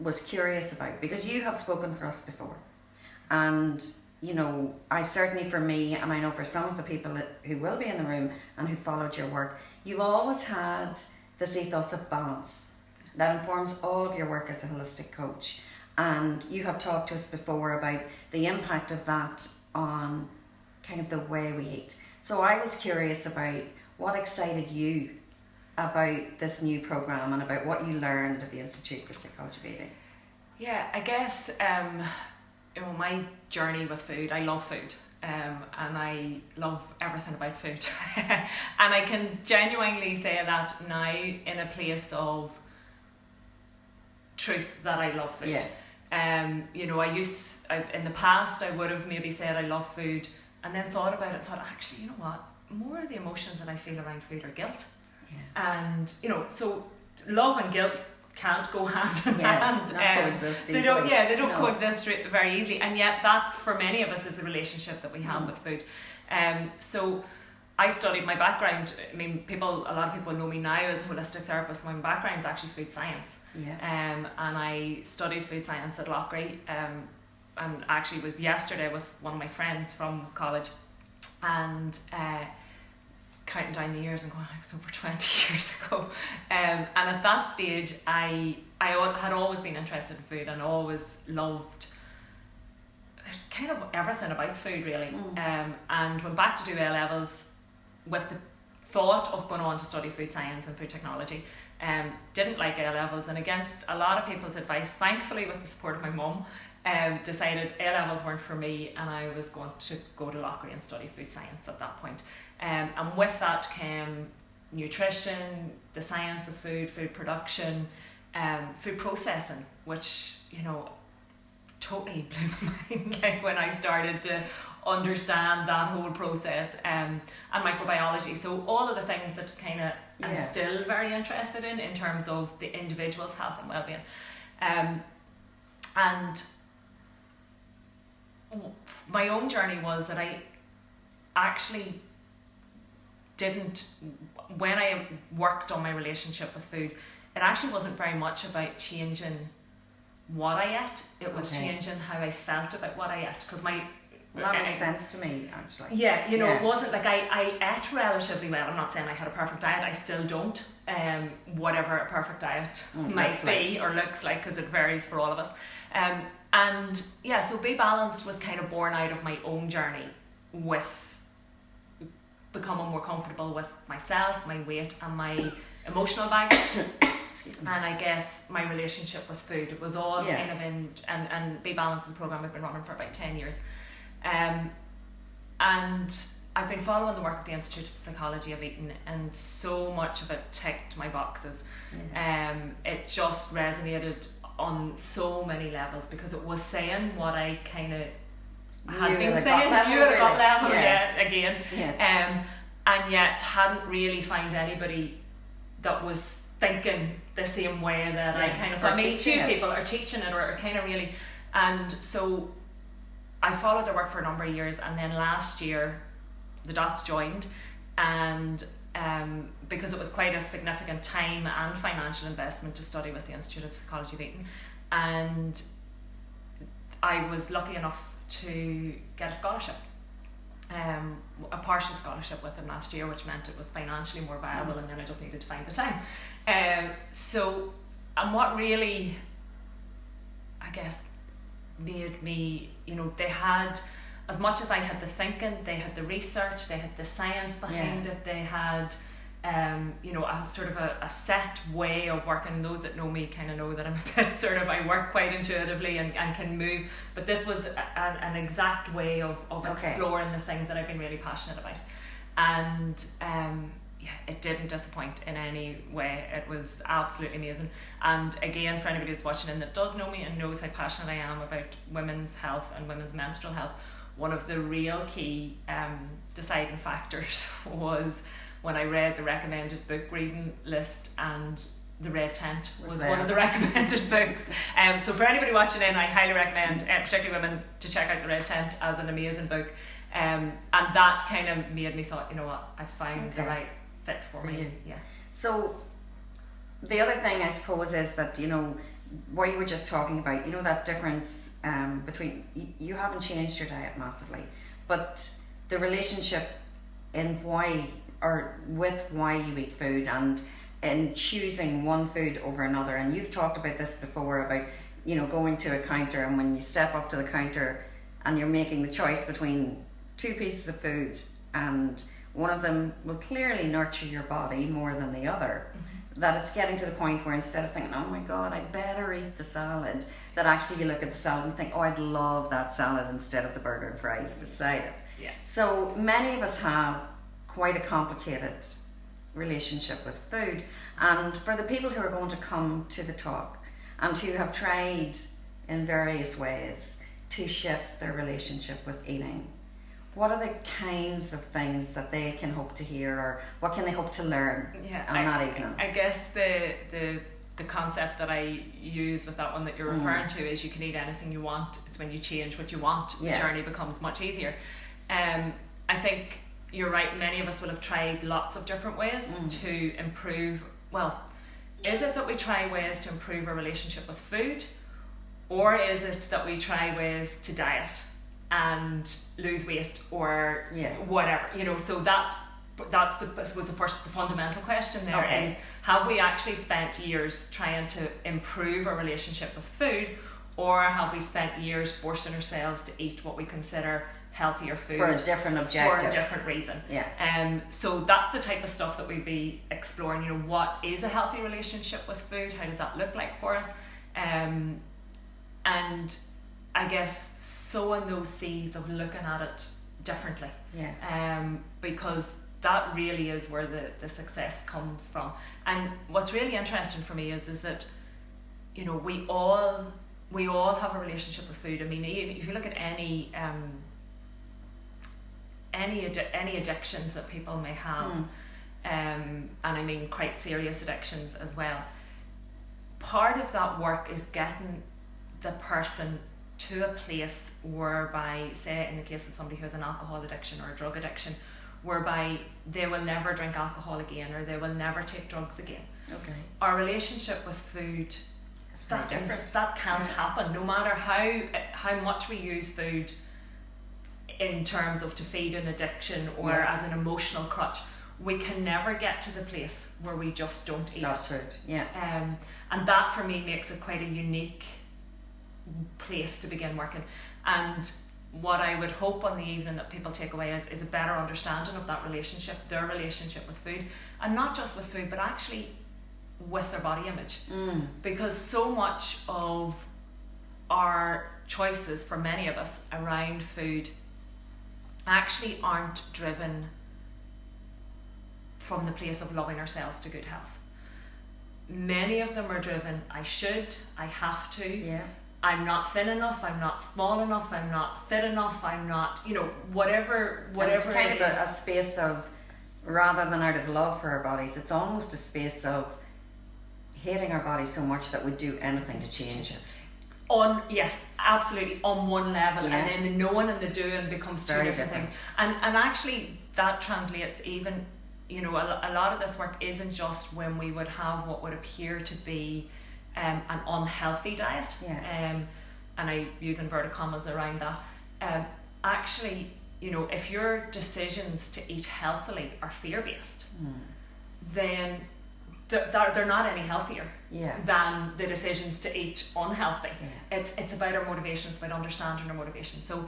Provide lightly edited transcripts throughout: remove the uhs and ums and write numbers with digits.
was curious about, because you have spoken for us before, and you know, I certainly, for me, and I know for some of the people who will be in the room and who followed your work, you've always had this ethos of balance that informs all of your work as a holistic coach. And you have talked to us before about the impact of that on kind of the way we eat. So I was curious about what excited you about this new program and about what you learned at the Institute for Psychology of Eating. Yeah, I guess you know, my journey with food, I love food, and I love everything about food. And I can genuinely say that now in a place of truth, that I love food. Yeah. You know, in the past I would have maybe said I love food and then thought about it and thought, actually, you know what, more of the emotions that I feel around food are guilt. Yeah. And, you know, so love and guilt can't go hand in hand. Coexist they don't coexist very easily, and yet that for many of us is the relationship that we have with food. So I studied, my background, I mean, a lot of people know me now as a holistic therapist. My background is actually food science. And I studied food science at Loughrea, and actually was yesterday with one of my friends from college, and counting down the years and going, it was over 20 years ago. And at that stage, I had always been interested in food and always loved kind of everything about food, really. And went back to do A-levels with the thought of going on to study food science and food technology. Didn't like A-levels, and against a lot of people's advice, thankfully with the support of my mum, decided A-levels weren't for me, and I was going to go to Loughrea and study food science at that point. And with that came nutrition, the science of food, food production, food processing, which, you know, totally blew my mind, like when I started to understand that whole process, and microbiology. So all of the things that kind of I'm still very interested in terms of the individual's health and well-being. And my own journey was that I actually didn't, when I worked on my relationship with food, it actually wasn't very much about changing what I ate. It was changing how I felt about what I ate, because that makes sense to me, actually. Yeah, you know, it wasn't like I ate relatively well. I'm not saying I had a perfect diet. I still don't. Whatever a perfect diet might be or looks like, because it varies for all of us. And yeah, so Be Balanced was kind of born out of my own journey with becoming more comfortable with myself, my weight, and my emotional baggage. Excuse me. And I guess my relationship with food. It was all kind of in, and Be Balanced, the program I've been running for about 10 years. And I've been following the work of the Institute of Psychology of Eating, and so much of it ticked my boxes. It just resonated on so many levels, because it was saying what I kind of had been saying, you at that level, again. And yet hadn't really found anybody that was thinking the same way that I kind of thought people are teaching it, or kind of really. And so I followed their work for a number of years, and then last year the Dots joined, and because it was quite a significant time and financial investment to study with the Institute of Psychology of Eating, and I was lucky enough to get a scholarship, a partial scholarship with them last year, which meant it was financially more viable, and then I just needed to find the time. And what really, I guess, made me, you know, they had, as much as I had the thinking, they had the research, they had the science behind it, they had you know, a sort of a set way of working. Those that know me kind of know that I'm a bit sort of, I work quite intuitively and can move, but this was an exact way of exploring the things that I've been really passionate about. And it didn't disappoint in any way. It was absolutely amazing. And again, for anybody who's watching and that does know me and knows how passionate I am about women's health and women's menstrual health, one of the real key deciding factors was when I read the recommended book reading list, and The Red Tent was one of the recommended books. So for anybody watching in, I highly recommend, particularly women, to check out The Red Tent as an amazing book. And that kind of made me thought, you know what, I found the right fit for me. Yeah. So the other thing, I suppose, is that, you know, what you were just talking about, you know, that difference between, you haven't changed your diet massively, but the relationship in why, or with why you eat food, and in choosing one food over another. And you've talked about this before, about, you know, going to a counter, and when you step up to the counter and you're making the choice between two pieces of food, and one of them will clearly nurture your body more than the other, that it's getting to the point where instead of thinking, oh my God, I better eat the salad, that actually you look at the salad and think, oh, I'd love that salad instead of the burger and fries beside it. Yeah. So many of us have quite a complicated relationship with food. And for the people who are going to come to the talk and who have tried in various ways to shift their relationship with eating, what are the kinds of things that they can hope to hear, or what can they hope to learn on that evening? I guess the concept that I use with that one that you're referring to is you can eat anything you want. It's when you change what you want, the journey becomes much easier. I think you're right, many of us will have tried lots of different ways to improve. Well, is it that we try ways to improve our relationship with food, or is it that we try ways to diet and lose weight, or whatever, you know? So that's the, I suppose, the fundamental question there is, have we actually spent years trying to improve our relationship with food, or have we spent years forcing ourselves to eat what we consider healthier food for a different objective, for a different reason? So that's the type of stuff that we'd be exploring. You know, what is a healthy relationship with food? How does that look like for us? And I guess sowing those seeds of looking at it differently, because that really is where the success comes from. And what's really interesting for me is that, you know, we all have a relationship with food. I mean, if you look at any addictions that people may have, and I mean quite serious addictions as well, part of that work is getting the person to a place whereby, say in the case of somebody who has an alcohol addiction or a drug addiction, whereby they will never drink alcohol again, or they will never take drugs again. Our relationship with food, that can't happen, no matter how much we use food in terms of to feed an addiction or as an emotional crutch. We can never get to the place where we just don't eat. That's it. And that for me makes it quite a unique place to begin working. And what I would hope on the evening that people take away is a better understanding of that relationship, their relationship with food, and not just with food, but actually with their body image. Because so much of our choices, for many of us, around food actually aren't driven from the place of loving ourselves to good health. Many of them are driven, I should, I have to, I'm not thin enough, I'm not small enough, I'm not fit enough, I'm not, you know, whatever it's kind of a space of, rather than out of love for our bodies, it's almost a space of hating our bodies so much that we'd do anything to change it. Yes, absolutely, on one level, and then the knowing and the doing becomes two different things. And actually that translates even, you know, a lot of this work isn't just when we would have what would appear to be an unhealthy diet, and I use inverted commas around that. Actually, you know, if your decisions to eat healthily are fear-based, then they're not any healthier than the decisions to eat unhealthy. It's about our motivation, it's about understanding our motivation. So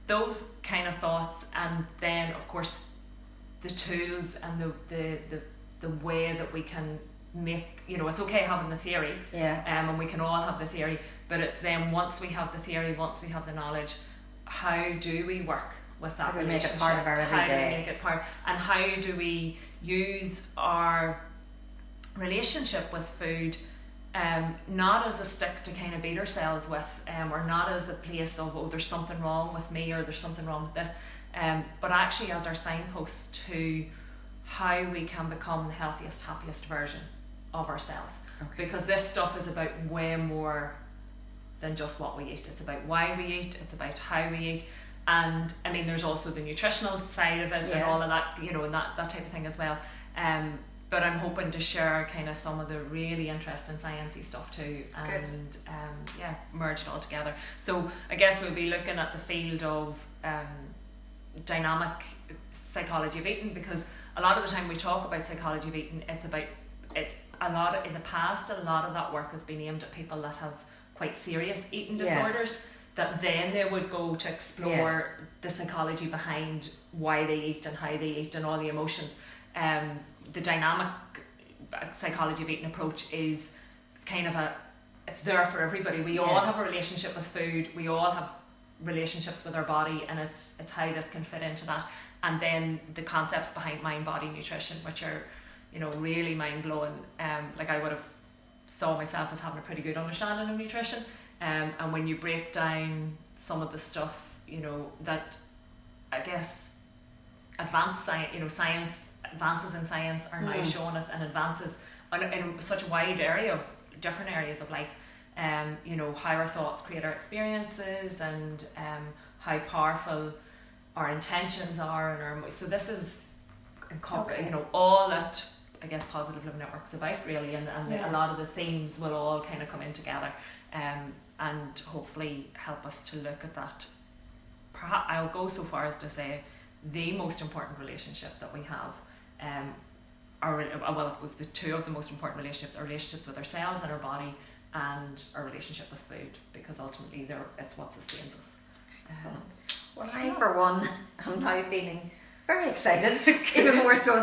those kind of thoughts, and then of course the tools and the way that we can make, you know, it's okay having the theory, and we can all have the theory, but it's then once we have the theory, once we have the knowledge, how do we work with that relationship? Make it part of our everyday. How do we make it part, and how do we use our relationship with food not as a stick to kind of beat ourselves with, or not as a place of, oh, there's something wrong with me, or there's something wrong with this, but actually as our signpost to how we can become the healthiest, happiest version of ourselves. Because this stuff is about way more than just what we eat. It's about why we eat, it's about how we eat, and I mean there's also the nutritional side of it and all of that, you know, and that type of thing as well. but I'm hoping to share kind of some of the really interesting sciencey stuff too, and merge it all together. So I guess we'll be looking at the field of dynamic psychology of eating, because a lot of the time we talk about psychology of eating, it's a lot of, in the past, a lot of that work has been aimed at people that have quite serious eating disorders, that then they would go to explore the psychology behind why they eat and how they eat and all the emotions. The dynamic psychology of eating approach is kind of it's there for everybody. We all have a relationship with food, we all have relationships with our body, and it's how this can fit into that. And then the concepts behind mind-body nutrition, which are, you know, really mind-blowing. Like I would have saw myself as having a pretty good understanding of nutrition, and when you break down some of the stuff, you know, that I guess advanced science, advances in science are now showing us, and advances in such a wide area of different areas of life, you know, how our thoughts create our experiences, and how powerful our intentions are, and so this is you know, all that I guess Positive Living Network's about really, and a lot of the themes will all kind of come in together, and hopefully help us to look at that. Perhaps I'll go so far as to say the most important relationship that we have, I suppose the two of the most important relationships are relationships with ourselves and our body, and our relationship with food, because ultimately it's what sustains us. Well, I for one am now feeling very excited, even more so